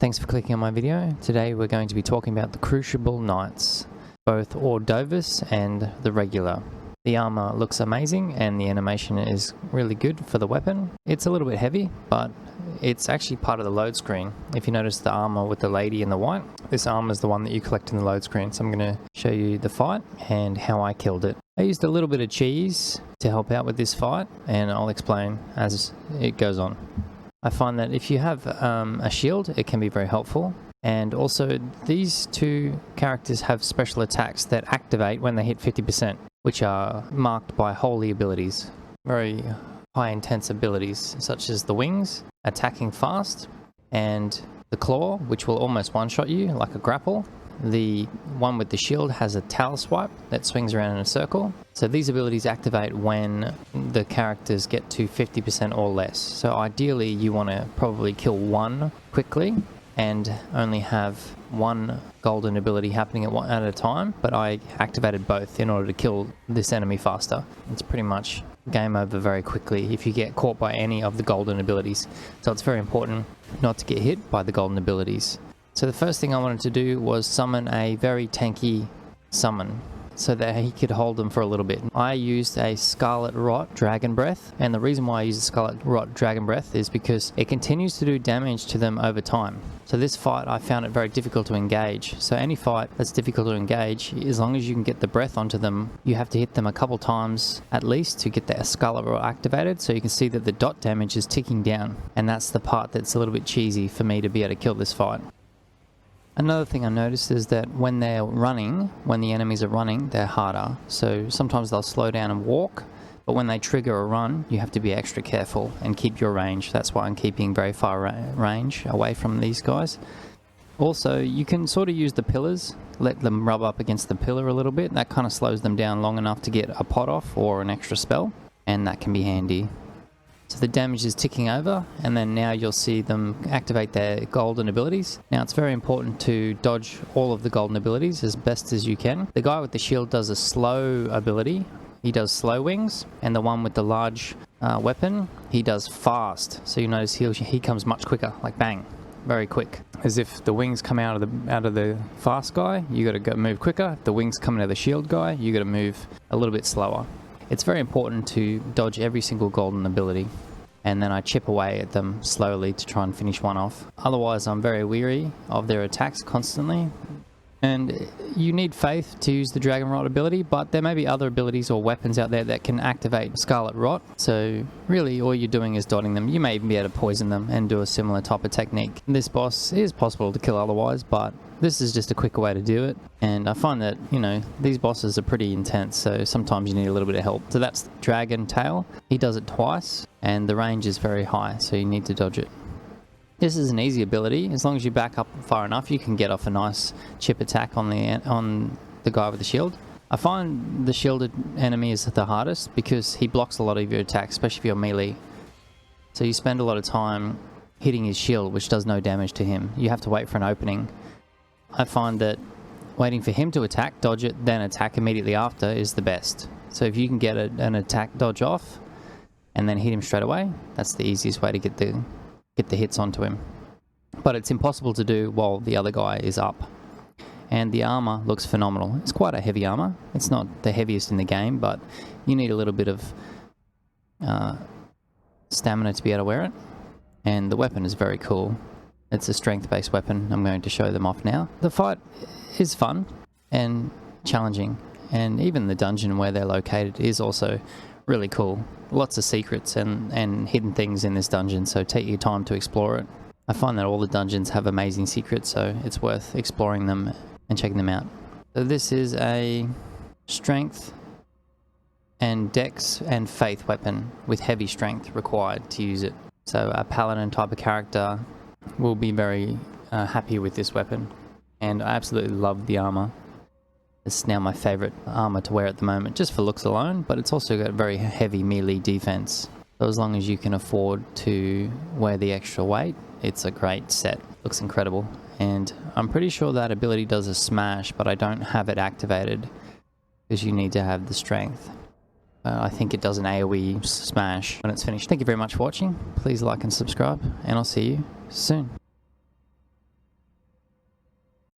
Thanks for clicking on my video. Today we're going to be talking about the Crucible Knights, both Ordovis and the regular. The armor looks amazing and the animation is really good for the weapon. It's a little bit heavy, but it's actually part of the load screen. If you notice the armor with the lady in the white, this armor is the one that you collect in the load screen. So I'm going to show you the fight and how I killed it. I used a little bit of cheese to help out with this fight, and I'll explain as it goes on. I find that if you have a shield, it can be very helpful. And also, these two characters have special attacks that activate when they hit 50%, which are marked by holy abilities. Very high intense abilities, such as the wings, attacking fast, and the claw, which will almost one-shot you like a grapple. The one with the shield has a tail swipe that swings around in a circle. So these abilities activate when the characters get to 50% or less. So ideally you want to probably kill one quickly and only have one golden ability happening at a time, but I activated both in order to kill this enemy faster. It's pretty much game over very quickly if you get caught by any of the golden abilities. So it's very important not to get hit by the golden abilities. So the first thing I wanted to do was summon a very tanky summon so that he could hold them for a little bit. I used a Scarlet Rot Dragon Breath, and the reason why I use a Scarlet Rot Dragon Breath is because it continues to do damage to them over time. So this fight I found it very difficult to engage. So any fight that's difficult to engage, as long as you can get the breath onto them, you have to hit them a couple times at least to get the Scarlet Rot activated. So you can see that the dot damage is ticking down, and that's the part that's a little bit cheesy for me to be able to kill this fight. Another thing I noticed is that when they're running, when the enemies are running, they're harder. So sometimes they'll slow down and walk, but when they trigger a run, you have to be extra careful and keep your range. That's why I'm keeping very far range away from these guys. Also, you can sort of use the pillars, let them rub up against the pillar a little bit. That kind of slows them down long enough to get a pot off or an extra spell, and that can be handy. So the damage is ticking over, and then now you'll see them activate their golden abilities. Now it's very important to dodge all of the golden abilities as best as you can. The guy with the shield does a slow ability. He does slow wings, and the one with the large weapon, he does fast. So you notice he comes much quicker, like bang, very quick. As if the wings come out of the fast guy, you got to move quicker. If the wings come out of the shield guy, you got to move a little bit slower. It's very important to dodge every single golden ability, and then I chip away at them slowly to try and finish one off. Otherwise, I'm very weary of their attacks constantly. And you need faith to use the Dragon Rot ability, but there may be other abilities or weapons out there that can activate Scarlet Rot. So really all you're doing is dotting them. You may even be able to poison them and do a similar type of technique. This boss is possible to kill otherwise, but this is just a quicker way to do it. And I find that, these bosses are pretty intense, so sometimes you need a little bit of help. So that's Dragon Tail. He does it twice, and the range is very high, so you need to dodge it. This is an easy ability. As long as you back up far enough, you can get off a nice chip attack on the guy with the shield. I find the shielded enemy is the hardest because he blocks a lot of your attacks, especially if you're melee. So you spend a lot of time hitting his shield, which does no damage to him. You have to wait for an opening. I find that waiting for him to attack, dodge it, then attack immediately after is the best. So if you can get an attack dodge off and then hit him straight away, that's the easiest way to get the hits onto him. But it's impossible to do while the other guy is up. And the armor looks phenomenal. It's quite a heavy armor. It's not the heaviest in the game, but you need a little bit of stamina to be able to wear it. And the weapon is very cool. It's a strength-based weapon. I'm going to show them off now. The fight is fun and challenging, and even the dungeon where they're located is also really cool. Lots of secrets and hidden things in this dungeon, so take your time to explore it. I find that all the dungeons have amazing secrets, so it's worth exploring them and checking them out. So this is a strength and dex and faith weapon with heavy strength required to use it. So a paladin type of character will be very happy with this weapon, and I absolutely love the armor. It's now my favorite armor to wear at the moment, just for looks alone, but it's also got very heavy melee defense. So as long as you can afford to wear the extra weight, it's a great set. Looks incredible, and I'm pretty sure that ability does a smash, but I don't have it activated because you need to have the strength. I think it does an AoE smash when it's finished. Thank you very much for watching. Please like and subscribe, and I'll see you soon.